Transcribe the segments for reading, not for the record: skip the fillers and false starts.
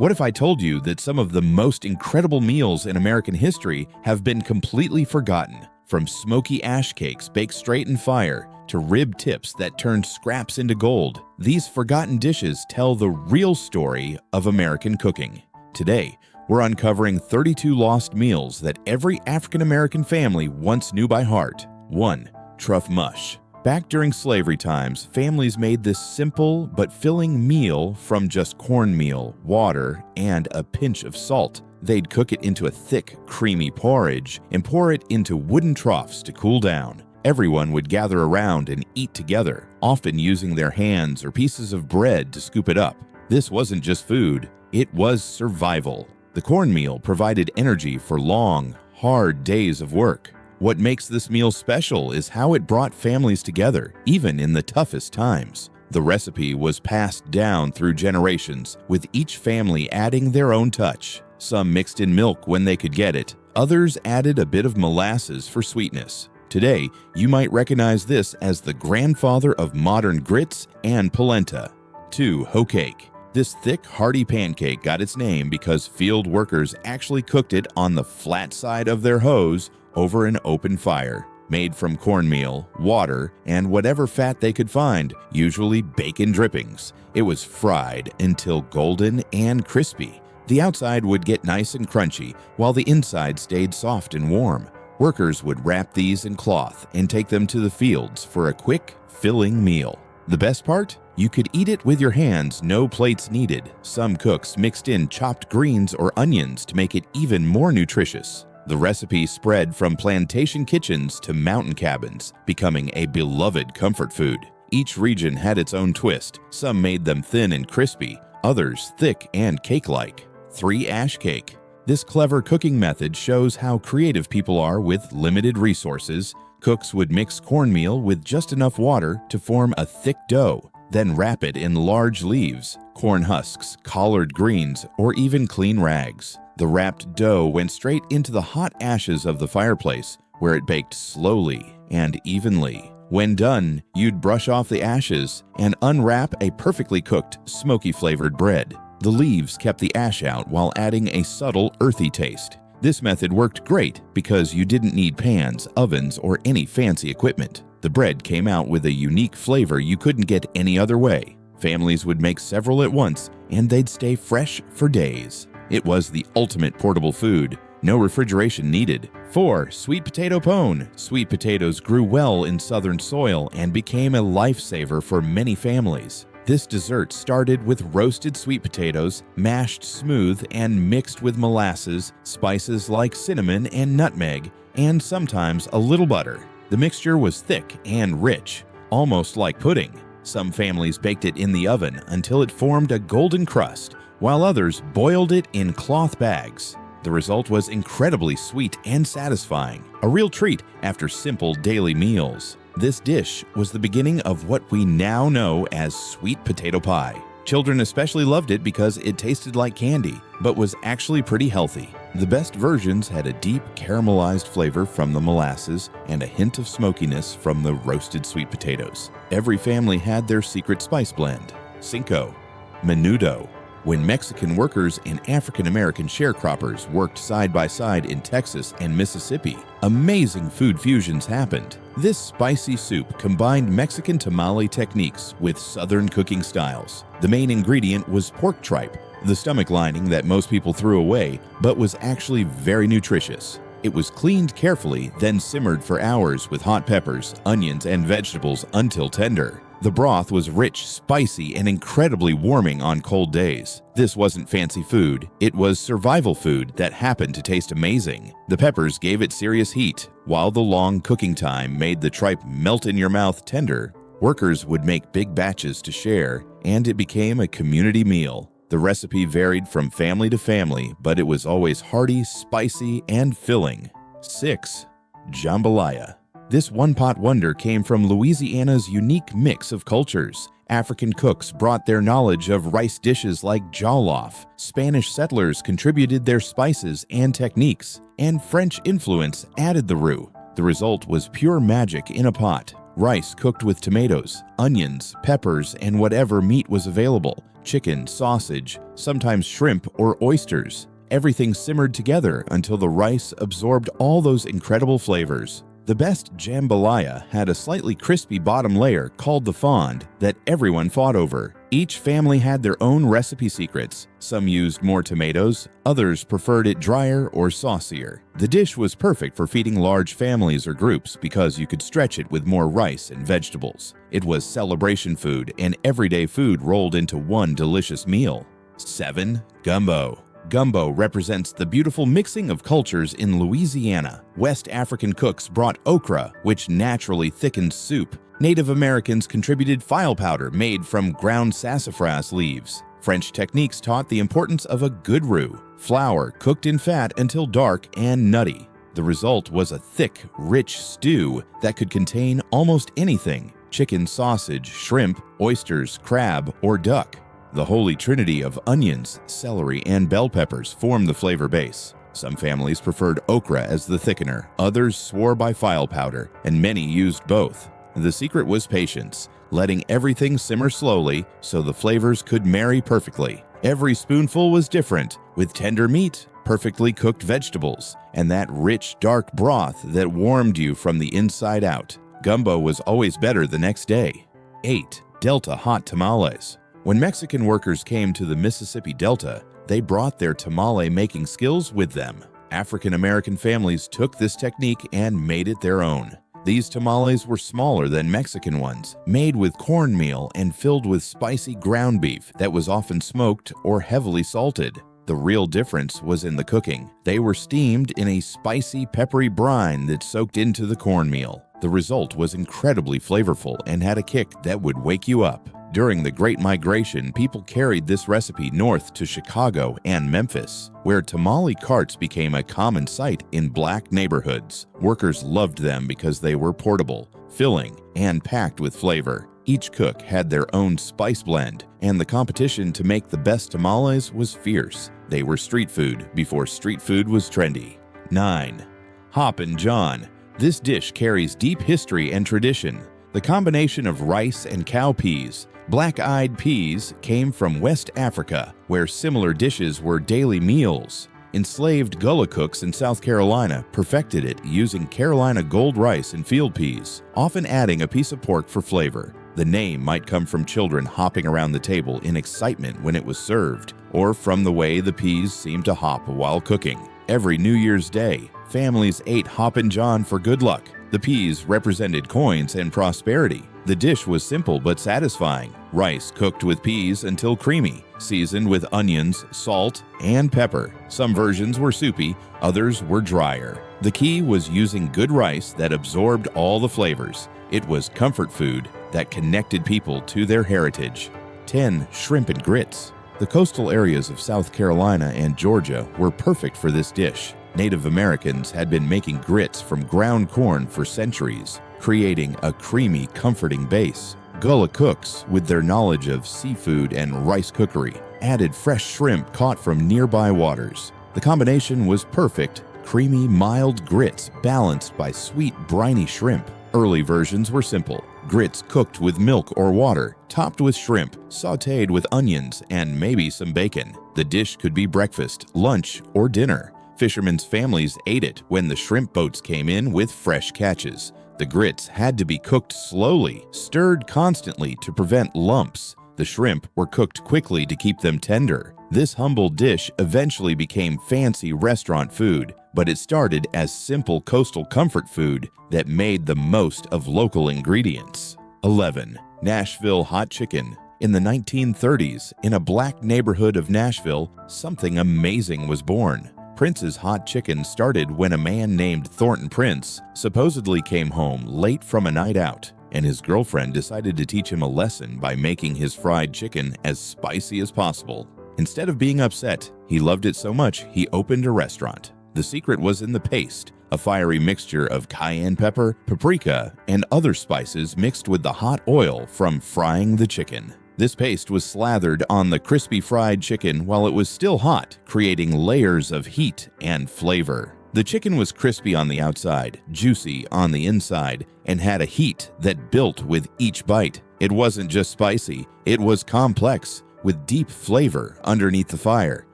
What if I told you that some of the most incredible meals in American history have been completely forgotten? From smoky ash cakes baked straight in fire to rib tips that turned scraps into gold, these forgotten dishes tell the real story of American cooking. Today, we're uncovering 32 lost meals that every African American family once knew by heart. 1. Truff mush. Back during slavery times, families made this simple but filling meal from just cornmeal, water, and a pinch of salt. They'd cook it into a thick, creamy porridge and pour it into wooden troughs to cool down. Everyone would gather around and eat together, often using their hands or pieces of bread to scoop it up. This wasn't just food, it was survival. The cornmeal provided energy for long, hard days of work. What makes this meal special is how it brought families together, even in the toughest times. The recipe was passed down through generations, with each family adding their own touch. Some mixed in milk when they could get it, others added a bit of molasses for sweetness. Today, you might recognize this as the grandfather of modern grits and polenta. 2. Hoe cake. This thick, hearty pancake got its name because field workers actually cooked it on the flat side of their hoes over an open fire. Made from cornmeal, water, and whatever fat they could find, usually bacon drippings. It was fried until golden and crispy. The outside would get nice and crunchy, while the inside stayed soft and warm. Workers would wrap these in cloth and take them to the fields for a quick, filling meal. The best part? You could eat it with your hands, no plates needed. Some cooks mixed in chopped greens or onions to make it even more nutritious. The recipe spread from plantation kitchens to mountain cabins, becoming a beloved comfort food. Each region had its own twist. Some made them thin and crispy, others thick and cake-like. 3. Ash cake. This clever cooking method shows how creative people are with limited resources. Cooks would mix cornmeal with just enough water to form a thick dough, then wrap it in large leaves, corn husks, collard greens, or even clean rags. The wrapped dough went straight into the hot ashes of the fireplace, where it baked slowly and evenly. When done, you'd brush off the ashes and unwrap a perfectly cooked, smoky-flavored bread. The leaves kept the ash out while adding a subtle, earthy taste. This method worked great because you didn't need pans, ovens, or any fancy equipment. The bread came out with a unique flavor you couldn't get any other way. Families would make several at once, and they'd stay fresh for days. It was the ultimate portable food. No refrigeration needed. 4. Sweet potato pone. Sweet potatoes grew well in southern soil and became a lifesaver for many families. This dessert started with roasted sweet potatoes, mashed smooth and mixed with molasses, spices like cinnamon and nutmeg, and sometimes a little butter. The mixture was thick and rich, almost like pudding. Some families baked it in the oven until it formed a golden crust, while others boiled it in cloth bags. The result was incredibly sweet and satisfying, a real treat after simple daily meals. This dish was the beginning of what we now know as sweet potato pie. Children especially loved it because it tasted like candy, but was actually pretty healthy. The best versions had a deep caramelized flavor from the molasses and a hint of smokiness from the roasted sweet potatoes. Every family had their secret spice blend. Cinco. Menudo. When Mexican workers and African American sharecroppers worked side by side in Texas and Mississippi, amazing food fusions happened. This spicy soup combined Mexican tamale techniques with Southern cooking styles. The main ingredient was pork tripe, the stomach lining that most people threw away, but was actually very nutritious. It was cleaned carefully, then simmered for hours with hot peppers, onions, and vegetables until tender. The broth was rich, spicy, and incredibly warming on cold days. This wasn't fancy food, it was survival food that happened to taste amazing. The peppers gave it serious heat, while the long cooking time made the tripe melt in your mouth tender. Workers would make big batches to share, and it became a community meal. The recipe varied from family to family, but it was always hearty, spicy, and filling. 6. Jambalaya. This one-pot wonder came from Louisiana's unique mix of cultures. African cooks brought their knowledge of rice dishes like jollof. Spanish settlers contributed their spices and techniques, and French influence added the roux. The result was pure magic in a pot. Rice cooked with tomatoes, onions, peppers, and whatever meat was available. chicken, sausage, sometimes shrimp or oysters. Everything simmered together until the rice absorbed all those incredible flavors. The best jambalaya had a slightly crispy bottom layer called the fond that everyone fought over. Each family had their own recipe secrets. Some used more tomatoes, others preferred it drier or saucier. The dish was perfect for feeding large families or groups because you could stretch it with more rice and vegetables. It was celebration food and everyday food rolled into one delicious meal. 7. Gumbo. Gumbo represents the beautiful mixing of cultures in Louisiana. West African cooks brought okra, which naturally thickens soup. Native Americans contributed file powder made from ground sassafras leaves. French techniques taught the importance of a good roux, flour cooked in fat until dark and nutty. The result was a thick, rich stew that could contain almost anything: chicken, sausage, shrimp, oysters, crab, or duck. The holy trinity of onions, celery, and bell peppers formed the flavor base. Some families preferred okra as the thickener, others swore by file powder, and many used both. The secret was patience, letting everything simmer slowly so the flavors could marry perfectly. Every spoonful was different, with tender meat, perfectly cooked vegetables, and that rich, dark broth that warmed you from the inside out. Gumbo was always better the next day. 8. Delta hot tamales. When Mexican workers came to the Mississippi Delta, they brought their tamale-making skills with them. African American families took this technique and made it their own. These tamales were smaller than Mexican ones, made with cornmeal and filled with spicy ground beef that was often smoked or heavily salted. The real difference was in the cooking. They were steamed in a spicy, peppery brine that soaked into the cornmeal. The result was incredibly flavorful and had a kick that would wake you up. During the Great Migration, people carried this recipe north to Chicago and Memphis, where tamale carts became a common sight in black neighborhoods. Workers loved them because they were portable, filling, and packed with flavor. Each cook had their own spice blend, and the competition to make the best tamales was fierce. They were street food before street food was trendy. 9. Hoppin' John. This dish carries deep history and tradition. The combination of rice and cowpeas, black-eyed peas, came from West Africa, where similar dishes were daily meals. Enslaved Gullah cooks in South Carolina perfected it using Carolina gold rice and field peas, often adding a piece of pork for flavor. The name might come from children hopping around the table in excitement when it was served, or from the way the peas seemed to hop while cooking. Every New Year's Day, families ate Hoppin' John for good luck. The peas represented coins and prosperity. The dish was simple but satisfying. Rice cooked with peas until creamy, seasoned with onions, salt, and pepper. Some versions were soupy, others were drier. The key was using good rice that absorbed all the flavors. It was comfort food that connected people to their heritage. 10. Shrimp and grits. The coastal areas of South Carolina and Georgia were perfect for this dish. Native Americans had been making grits from ground corn for centuries, creating a creamy, comforting base. Gullah cooks, with their knowledge of seafood and rice cookery, added fresh shrimp caught from nearby waters. The combination was perfect: creamy, mild grits balanced by sweet, briny shrimp. Early versions were simple: grits cooked with milk or water, topped with shrimp, sautéed with onions, and maybe some bacon. The dish could be breakfast, lunch, or dinner. Fishermen's families ate it when the shrimp boats came in with fresh catches. The grits had to be cooked slowly, stirred constantly to prevent lumps. The shrimp were cooked quickly to keep them tender. This humble dish eventually became fancy restaurant food, but it started as simple coastal comfort food that made the most of local ingredients. 11. Nashville hot chicken. In the 1930s, in a black neighborhood of Nashville, something amazing was born. Prince's hot chicken started when a man named Thornton Prince supposedly came home late from a night out, and his girlfriend decided to teach him a lesson by making his fried chicken as spicy as possible. Instead of being upset, he loved it so much he opened a restaurant. The secret was in the paste, a fiery mixture of cayenne pepper, paprika, and other spices mixed with the hot oil from frying the chicken. This paste was slathered on the crispy fried chicken while it was still hot, creating layers of heat and flavor. The chicken was crispy on the outside, juicy on the inside, and had a heat that built with each bite. It wasn't just spicy, it was complex, with deep flavor underneath the fire.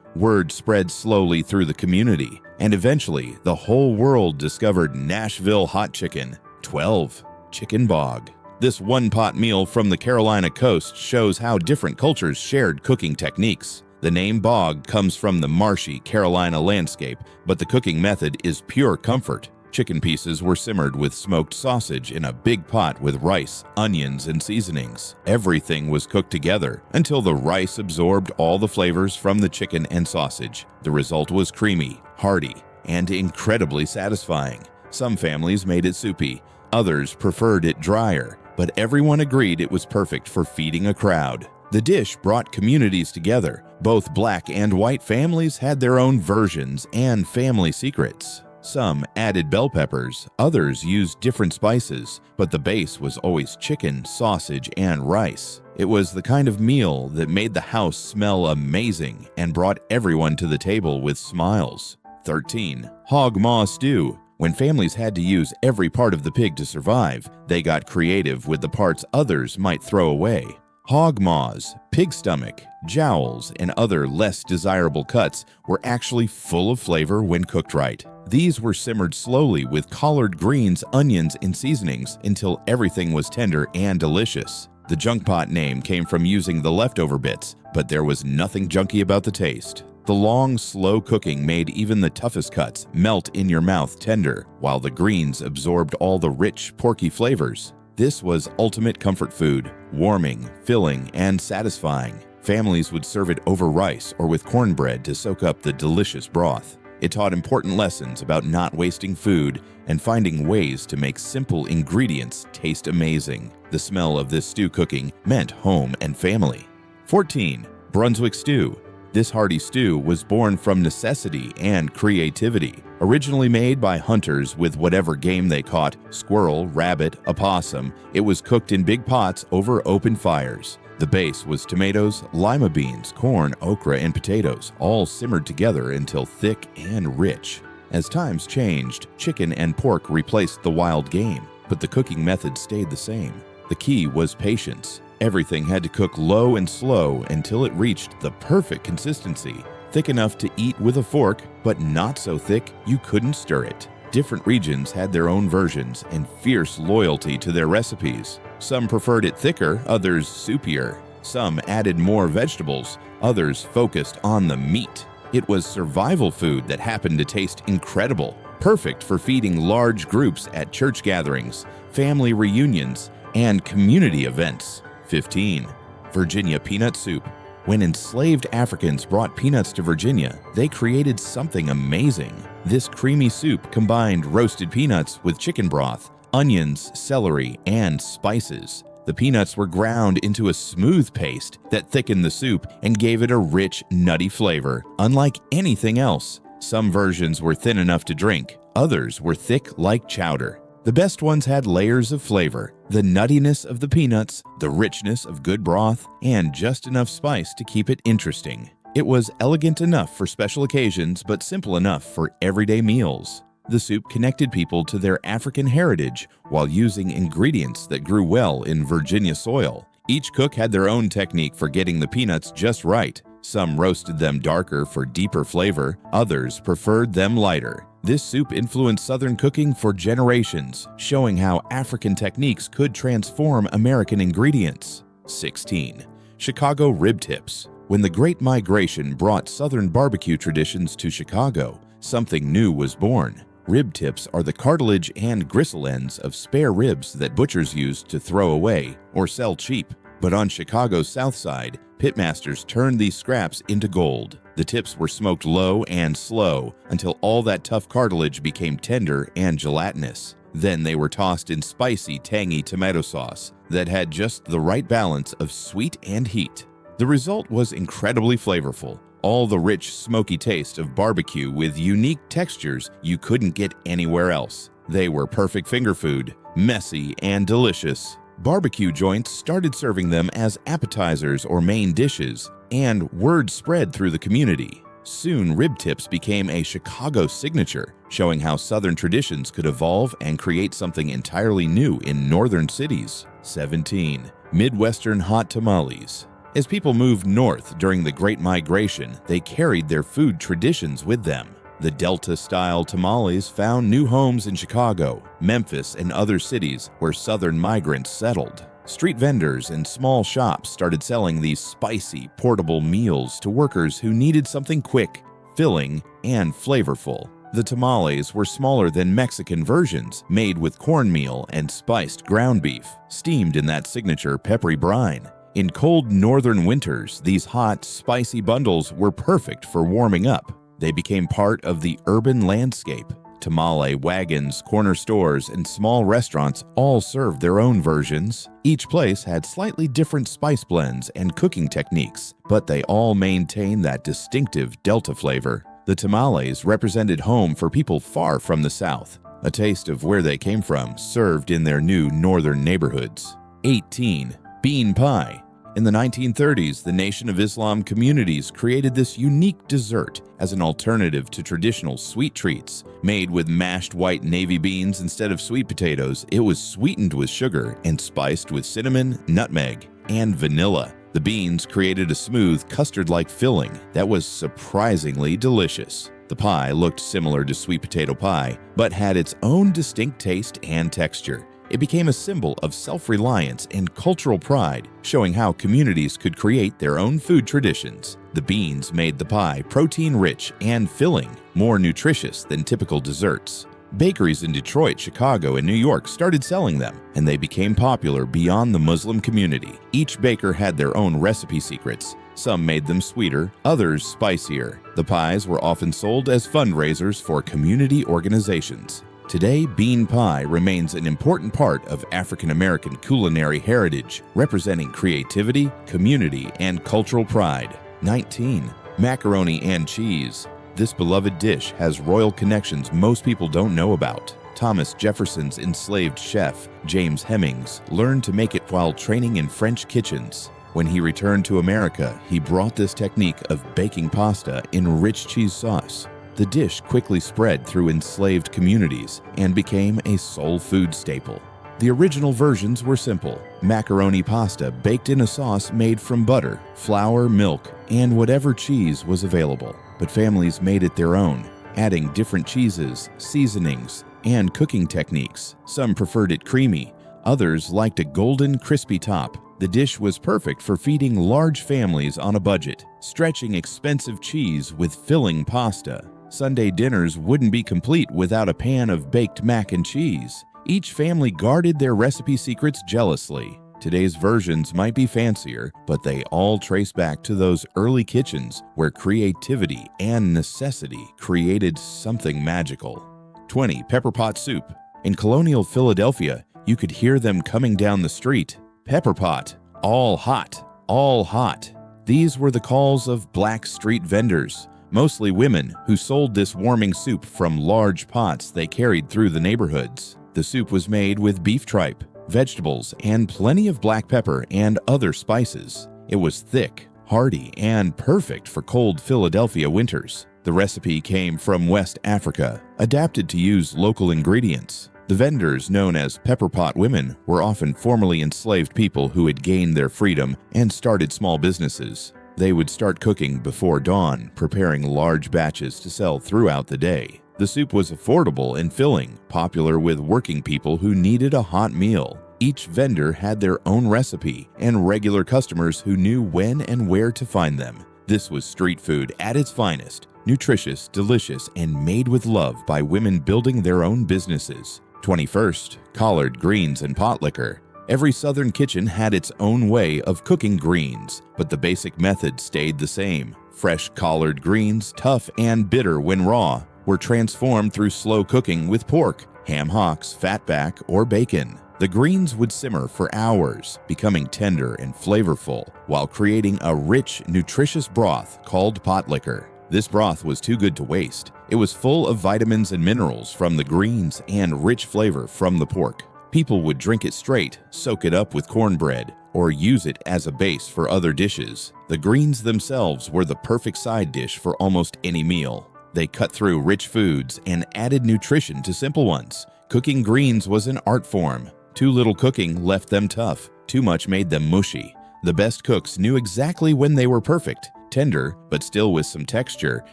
Word spread slowly through the community, and eventually the whole world discovered Nashville hot chicken. 12. Chicken bog. This one-pot meal from the Carolina coast shows how different cultures shared cooking techniques. The name bog comes from the marshy Carolina landscape, but the cooking method is pure comfort. Chicken pieces were simmered with smoked sausage in a big pot with rice, onions, and seasonings. Everything was cooked together until the rice absorbed all the flavors from the chicken and sausage. The result was creamy, hearty, and incredibly satisfying. Some families made it soupy, others preferred it drier, but everyone agreed it was perfect for feeding a crowd. The dish brought communities together. Both black and white families had their own versions and family secrets. Some added bell peppers, others used different spices, but the base was always chicken, sausage, and rice. It was the kind of meal that made the house smell amazing and brought everyone to the table with smiles. 13. Hog maw stew. When families had to use every part of the pig to survive, they got creative with the parts others might throw away. Hog maws, pig stomach, jowls, and other less desirable cuts were actually full of flavor when cooked right. These were simmered slowly with collard greens, onions, and seasonings until everything was tender and delicious. The junk pot name came from using the leftover bits, but there was nothing junky about the taste. The long, slow cooking made even the toughest cuts melt in your mouth tender, while the greens absorbed all the rich, porky flavors. This was ultimate comfort food, warming, filling, and satisfying. Families would serve it over rice or with cornbread to soak up the delicious broth. It taught important lessons about not wasting food and finding ways to make simple ingredients taste amazing. The smell of this stew cooking meant home and family. 14. Brunswick stew. This hearty stew was born from necessity and creativity. Originally made by hunters with whatever game they caught, squirrel, rabbit, opossum, it was cooked in big pots over open fires. The base was tomatoes, lima beans, corn, okra, and potatoes, all simmered together until thick and rich. As times changed, chicken and pork replaced the wild game, but the cooking method stayed the same. The key was patience. Everything had to cook low and slow until it reached the perfect consistency, thick enough to eat with a fork, but not so thick you couldn't stir it. Different regions had their own versions and fierce loyalty to their recipes. Some preferred it thicker, others soupier. Some added more vegetables, others focused on the meat. It was survival food that happened to taste incredible, perfect for feeding large groups at church gatherings, family reunions, and community events. 15. Virginia peanut soup. When enslaved Africans brought peanuts to Virginia, they created something amazing. This creamy soup combined roasted peanuts with chicken broth, onions, celery, and spices. The peanuts were ground into a smooth paste that thickened the soup and gave it a rich, nutty flavor, unlike anything else. Some versions were thin enough to drink, others were thick like chowder. The best ones had layers of flavor, the nuttiness of the peanuts, the richness of good broth, and just enough spice to keep it interesting. It was elegant enough for special occasions, but simple enough for everyday meals. The soup connected people to their African heritage while using ingredients that grew well in Virginia soil. Each cook had their own technique for getting the peanuts just right. Some roasted them darker for deeper flavor, others preferred them lighter. This soup influenced Southern cooking for generations, showing how African techniques could transform American ingredients. 16. Chicago rib tips. When the Great Migration brought Southern barbecue traditions to Chicago, something new was born. Rib tips are the cartilage and gristle ends of spare ribs that butchers used to throw away or sell cheap. But on Chicago's south side, pitmasters turned these scraps into gold. The tips were smoked low and slow until all that tough cartilage became tender and gelatinous. Then they were tossed in spicy, tangy tomato sauce that had just the right balance of sweet and heat. The result was incredibly flavorful, all the rich, smoky taste of barbecue with unique textures you couldn't get anywhere else. They were perfect finger food, messy and delicious. Barbecue joints started serving them as appetizers or main dishes, and word spread through the community. Soon, rib tips became a Chicago signature, showing how Southern traditions could evolve and create something entirely new in northern cities. 17. Midwestern hot tamales. As people moved north during the Great Migration, they carried their food traditions with them. The Delta-style tamales found new homes in Chicago, Memphis, and other cities where Southern migrants settled. Street vendors and small shops started selling these spicy, portable meals to workers who needed something quick, filling, and flavorful. The tamales were smaller than Mexican versions, made with cornmeal and spiced ground beef, steamed in that signature peppery brine. In cold northern winters, these hot, spicy bundles were perfect for warming up. They became part of the urban landscape. Tamale wagons, corner stores, and small restaurants all served their own versions. Each place had slightly different spice blends and cooking techniques, but they all maintained that distinctive Delta flavor. The tamales represented home for people far from the South, a taste of where they came from, served in their new northern neighborhoods. 18. Bean pie. In the 1930s, the Nation of Islam communities created this unique dessert as an alternative to traditional sweet treats. Made with mashed white navy beans instead of sweet potatoes, it was sweetened with sugar and spiced with cinnamon, nutmeg, and vanilla. The beans created a smooth, custard-like filling that was surprisingly delicious. The pie looked similar to sweet potato pie, but had its own distinct taste and texture. It became a symbol of self-reliance and cultural pride, showing how communities could create their own food traditions. The beans made the pie protein-rich and filling, more nutritious than typical desserts. Bakeries in Detroit, Chicago, and New York started selling them, and they became popular beyond the Muslim community. Each baker had their own recipe secrets. Some made them sweeter, others spicier. The pies were often sold as fundraisers for community organizations. Today, bean pie remains an important part of African American culinary heritage, representing creativity, community, and cultural pride. 19. Macaroni and cheese. This beloved dish has royal connections most people don't know about. Thomas Jefferson's enslaved chef, James Hemings, learned to make it while training in French kitchens. When he returned to America, he brought this technique of baking pasta in rich cheese sauce. The dish quickly spread through enslaved communities and became a soul food staple. The original versions were simple: macaroni pasta baked in a sauce made from butter, flour, milk, and whatever cheese was available. But families made it their own, adding different cheeses, seasonings, and cooking techniques. Some preferred it creamy, others liked a golden, crispy top. The dish was perfect for feeding large families on a budget, stretching expensive cheese with filling pasta. Sunday dinners wouldn't be complete without a pan of baked mac and cheese. Each family guarded their recipe secrets jealously. Today's versions might be fancier, but they all trace back to those early kitchens where creativity and necessity created something magical. 20. Pepper pot soup. In colonial Philadelphia, you could hear them coming down the street. Pepper pot, all hot, all hot. These were the calls of black street vendors, mostly women, who sold this warming soup from large pots they carried through the neighborhoods. The soup was made with beef tripe, vegetables, and plenty of black pepper and other spices. It was thick, hearty, and perfect for cold Philadelphia winters. The recipe came from West Africa, adapted to use local ingredients. The vendors, known as pepper pot women, were often formerly enslaved people who had gained their freedom and started small businesses. They would start cooking before dawn, preparing large batches to sell throughout the day. The soup was affordable and filling, popular with working people who needed a hot meal. Each vendor had their own recipe and regular customers who knew when and where to find them. This was street food at its finest, nutritious, delicious, and made with love by women building their own businesses. 21st, collard greens and pot liquor. Every Southern kitchen had its own way of cooking greens, but the basic method stayed the same. Fresh collard greens, tough and bitter when raw, were transformed through slow cooking with pork, ham hocks, fatback, or bacon. The greens would simmer for hours, becoming tender and flavorful, while creating a rich, nutritious broth called pot liquor. This broth was too good to waste. It was full of vitamins and minerals from the greens and rich flavor from the pork. People would drink it straight, soak it up with cornbread, or use it as a base for other dishes. The greens themselves were the perfect side dish for almost any meal. They cut through rich foods and added nutrition to simple ones. Cooking greens was an art form. Too little cooking left them tough. Too much made them mushy. The best cooks knew exactly when they were perfect, tender but still with some texture,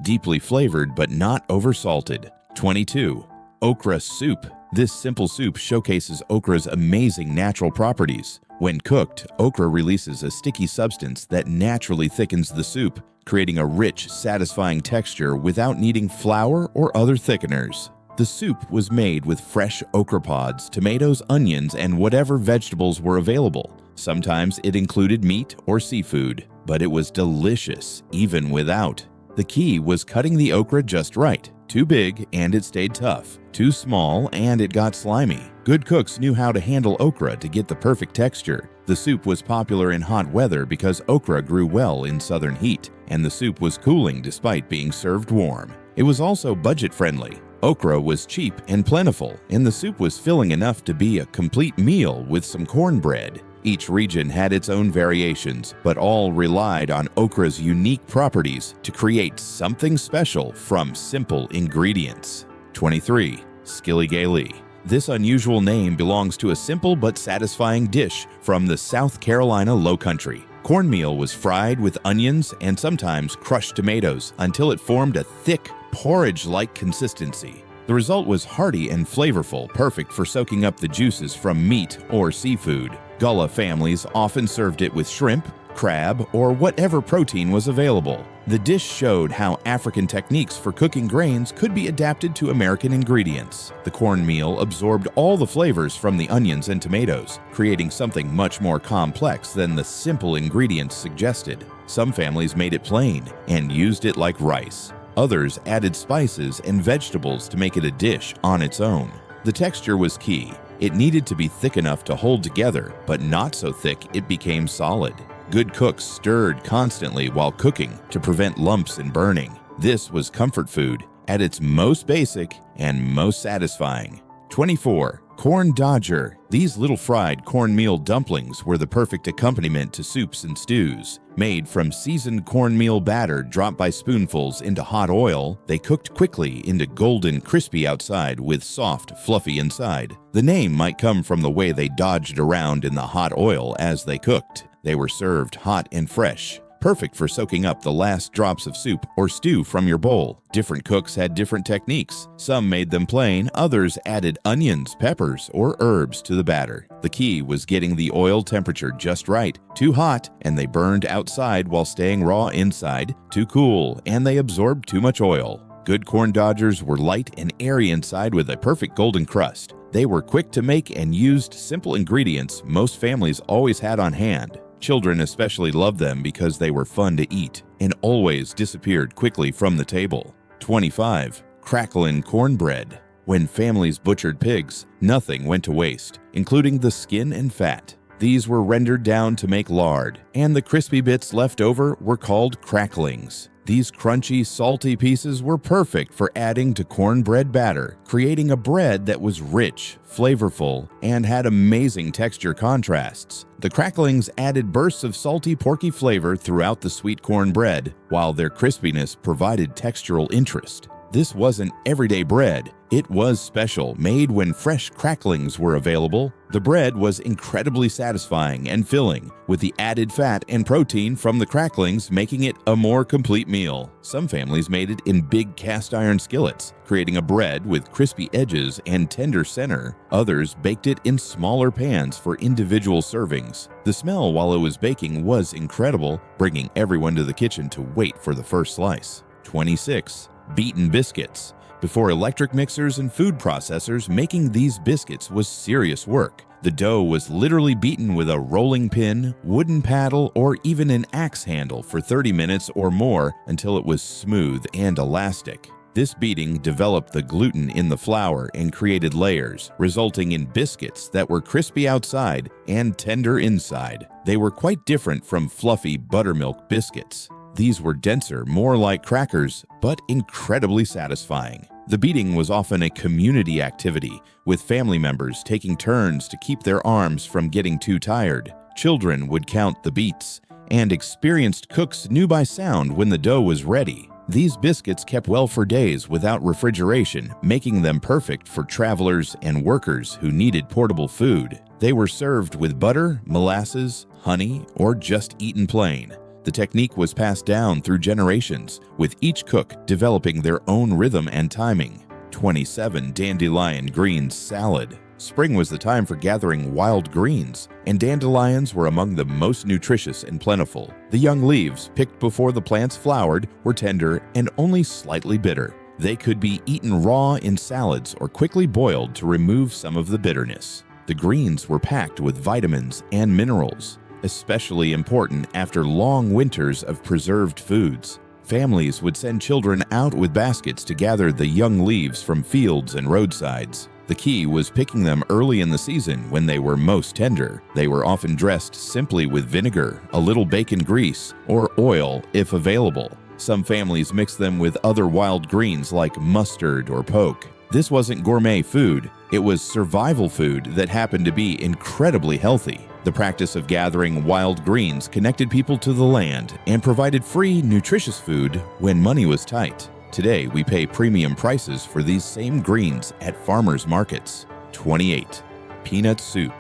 deeply flavored but not oversalted. 22. Okra soup. This simple soup showcases okra's amazing natural properties. When cooked, okra releases a sticky substance that naturally thickens the soup, creating a rich, satisfying texture without needing flour or other thickeners. The soup was made with fresh okra pods, tomatoes, onions, and whatever vegetables were available. Sometimes it included meat or seafood, but it was delicious even without. The key was cutting the okra just right. Too big and it stayed tough. Too small and it got slimy. Good cooks knew how to handle okra to get the perfect texture. The soup was popular in hot weather because okra grew well in southern heat, and the soup was cooling despite being served warm. It was also budget-friendly. Okra was cheap and plentiful, and the soup was filling enough to be a complete meal with some cornbread. Each region had its own variations, but all relied on okra's unique properties to create something special from simple ingredients. 23. Skilly-gally. This unusual name belongs to a simple but satisfying dish from the South Carolina Lowcountry. Cornmeal was fried with onions and sometimes crushed tomatoes until it formed a thick, porridge-like consistency. The result was hearty and flavorful, perfect for soaking up the juices from meat or seafood. Gullah families often served it with shrimp, crab, or whatever protein was available. The dish showed how African techniques for cooking grains could be adapted to American ingredients. The cornmeal absorbed all the flavors from the onions and tomatoes, creating something much more complex than the simple ingredients suggested. Some families made it plain and used it like rice. Others added spices and vegetables to make it a dish on its own. The texture was key. It needed to be thick enough to hold together, but not so thick it became solid. Good cooks stirred constantly while cooking to prevent lumps and burning. This was comfort food at its most basic and most satisfying. 24. Corn dodger. These little fried cornmeal dumplings were the perfect accompaniment to soups and stews. Made from seasoned cornmeal batter dropped by spoonfuls into hot oil, they cooked quickly into golden crispy outside with soft, fluffy inside. The name might come from the way they dodged around in the hot oil as they cooked. They were served hot and fresh, perfect for soaking up the last drops of soup or stew from your bowl. Different cooks had different techniques. Some made them plain, others added onions, peppers, or herbs to the batter. The key was getting the oil temperature just right. Too hot, and they burned outside while staying raw inside. Too cool, and they absorbed too much oil. Good corn dodgers were light and airy inside with a perfect golden crust. They were quick to make and used simple ingredients most families always had on hand. Children especially loved them because they were fun to eat and always disappeared quickly from the table. 25. Cracklin' cornbread. When families butchered pigs, nothing went to waste, including the skin and fat. These were rendered down to make lard, and the crispy bits left over were called cracklings. These crunchy, salty pieces were perfect for adding to cornbread batter, creating a bread that was rich, flavorful, and had amazing texture contrasts. The cracklings added bursts of salty, porky flavor throughout the sweet cornbread, while their crispiness provided textural interest. This wasn't everyday bread. It was special, made when fresh cracklings were available. The bread was incredibly satisfying and filling, with the added fat and protein from the cracklings making it a more complete meal. Some families made it in big cast iron skillets, creating a bread with crispy edges and tender center. Others baked it in smaller pans for individual servings. The smell while it was baking was incredible, bringing everyone to the kitchen to wait for the first slice. 26. Beaten biscuits. Before electric mixers and food processors, making these biscuits was serious work. The dough was literally beaten with a rolling pin, wooden paddle, or even an axe handle for 30 minutes or more until it was smooth and elastic. This beating developed the gluten in the flour and created layers, resulting in biscuits that were crispy outside and tender inside. They were quite different from fluffy buttermilk biscuits. These were denser, more like crackers, but incredibly satisfying. The beating was often a community activity, with family members taking turns to keep their arms from getting too tired. Children would count the beats, and experienced cooks knew by sound when the dough was ready. These biscuits kept well for days without refrigeration, making them perfect for travelers and workers who needed portable food. They were served with butter, molasses, honey, or just eaten plain. The technique was passed down through generations, with each cook developing their own rhythm and timing. 27. Dandelion Greens Salad. Spring was the time for gathering wild greens, and dandelions were among the most nutritious and plentiful. The young leaves, picked before the plants flowered, were tender and only slightly bitter. They could be eaten raw in salads or quickly boiled to remove some of the bitterness. The greens were packed with vitamins and minerals, especially important after long winters of preserved foods. Families would send children out with baskets to gather the young leaves from fields and roadsides. The key was picking them early in the season when they were most tender. They were often dressed simply with vinegar, a little bacon grease, or oil if available. Some families mixed them with other wild greens like mustard or poke. This wasn't gourmet food, it was survival food that happened to be incredibly healthy. The practice of gathering wild greens connected people to the land and provided free, nutritious food when money was tight. Today, we pay premium prices for these same greens at farmers' markets. 28. Peanut soup.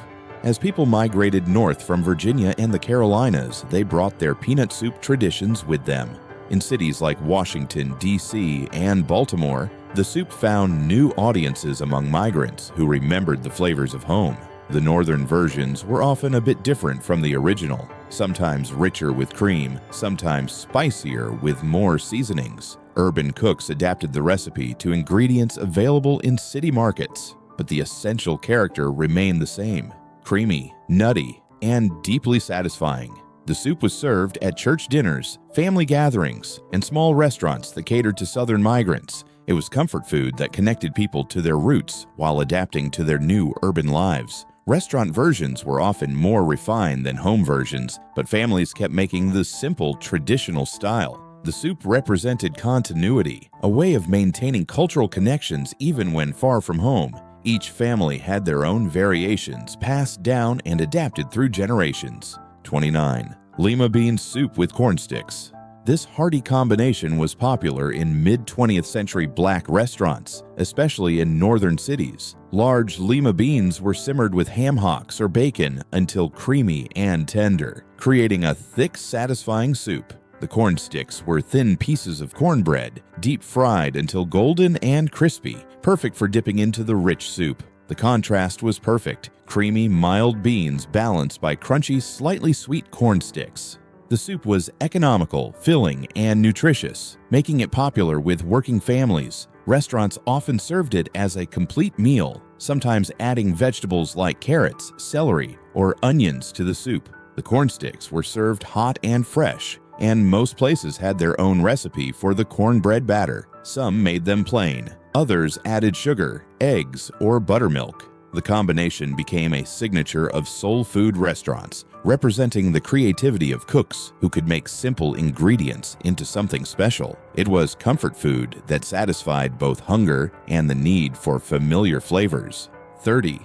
As people migrated north from Virginia and the Carolinas, they brought their peanut soup traditions with them. In cities like Washington, D.C., and Baltimore, the soup found new audiences among migrants who remembered the flavors of home. The northern versions were often a bit different from the original, sometimes richer with cream, sometimes spicier with more seasonings. Urban cooks adapted the recipe to ingredients available in city markets, but the essential character remained the same: creamy, nutty, and deeply satisfying. The soup was served at church dinners, family gatherings, and small restaurants that catered to southern migrants. It was comfort food that connected people to their roots while adapting to their new urban lives. Restaurant versions were often more refined than home versions, but families kept making the simple, traditional style. The soup represented continuity, a way of maintaining cultural connections even when far from home. Each family had their own variations passed down and adapted through generations. 29. Lima bean soup with corn sticks. This hearty combination was popular in mid-20th century black restaurants, especially in northern cities. Large lima beans were simmered with ham hocks or bacon until creamy and tender, creating a thick, satisfying soup. The corn sticks were thin pieces of cornbread, deep fried until golden and crispy, perfect for dipping into the rich soup. The contrast was perfect: creamy, mild beans balanced by crunchy, slightly sweet corn sticks. The soup was economical, filling, and nutritious, making it popular with working families. Restaurants often served it as a complete meal, sometimes adding vegetables like carrots, celery, or onions to the soup. The corn sticks were served hot and fresh, and most places had their own recipe for the cornbread batter. Some made them plain. Others added sugar, eggs, or buttermilk. The combination became a signature of soul food restaurants, representing the creativity of cooks who could make simple ingredients into something special. It was comfort food that satisfied both hunger and the need for familiar flavors. 30.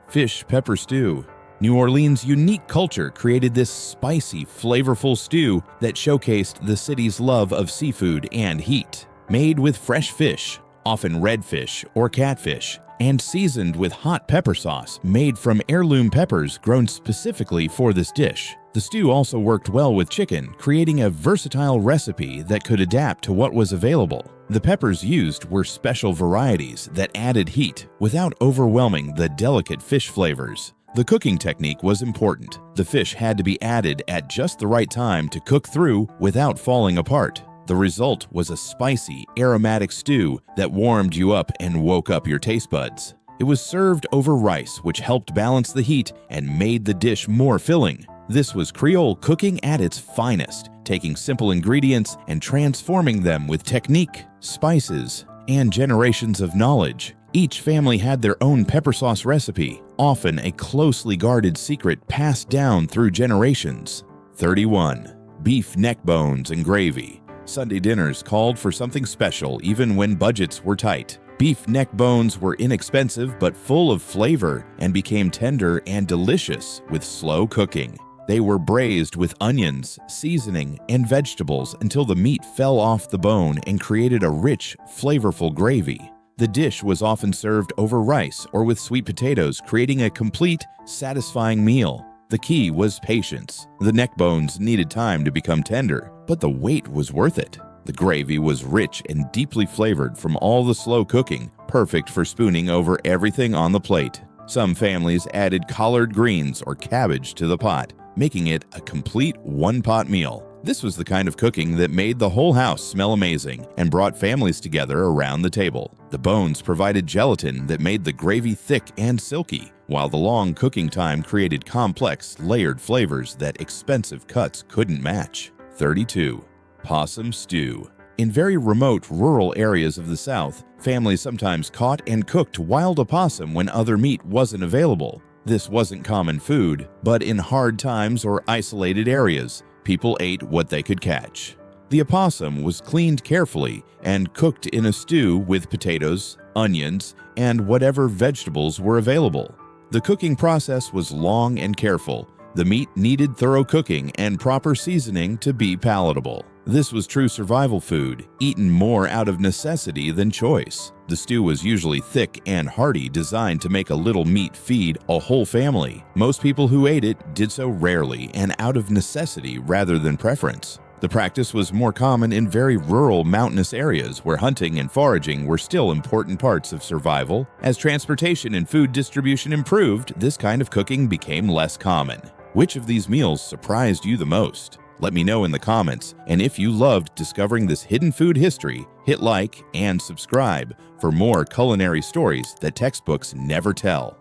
Fish pepper stew. New Orleans' unique culture created this spicy, flavorful stew that showcased the city's love of seafood and heat. Made with fresh fish, often redfish or catfish, and seasoned with hot pepper sauce made from heirloom peppers grown specifically for this dish. The stew also worked well with chicken, creating a versatile recipe that could adapt to what was available. The peppers used were special varieties that added heat without overwhelming the delicate fish flavors. The cooking technique was important. The fish had to be added at just the right time to cook through without falling apart. The result was a spicy, aromatic stew that warmed you up and woke up your taste buds. It was served over rice, which helped balance the heat and made the dish more filling. This was Creole cooking at its finest, taking simple ingredients and transforming them with technique, spices, and generations of knowledge. Each family had their own pepper sauce recipe, often a closely guarded secret passed down through generations. 31. Beef neck bones and gravy. Sunday dinners called for something special even when budgets were tight. Beef neck bones were inexpensive but full of flavor and became tender and delicious with slow cooking. They were braised with onions, seasoning, and vegetables until the meat fell off the bone and created a rich, flavorful gravy. The dish was often served over rice or with sweet potatoes, creating a complete, satisfying meal. The key was patience. The neck bones needed time to become tender, but the wait was worth it. The gravy was rich and deeply flavored from all the slow cooking, perfect for spooning over everything on the plate. Some families added collard greens or cabbage to the pot, making it a complete one-pot meal. This was the kind of cooking that made the whole house smell amazing and brought families together around the table. The bones provided gelatin that made the gravy thick and silky, while the long cooking time created complex, layered flavors that expensive cuts couldn't match. 32. Possum stew. In very remote rural areas of the South, families sometimes caught and cooked wild opossum when other meat wasn't available. This wasn't common food, but in hard times or isolated areas, people ate what they could catch. The opossum was cleaned carefully and cooked in a stew with potatoes, onions, and whatever vegetables were available. The cooking process was long and careful. The meat needed thorough cooking and proper seasoning to be palatable. This was true survival food, eaten more out of necessity than choice. The stew was usually thick and hearty, designed to make a little meat feed a whole family. Most people who ate it did so rarely and out of necessity rather than preference. The practice was more common in very rural mountainous areas where hunting and foraging were still important parts of survival. As transportation and food distribution improved, this kind of cooking became less common. Which of these meals surprised you the most? Let me know in the comments, and if you loved discovering this hidden food history, hit like and subscribe for more culinary stories that textbooks never tell.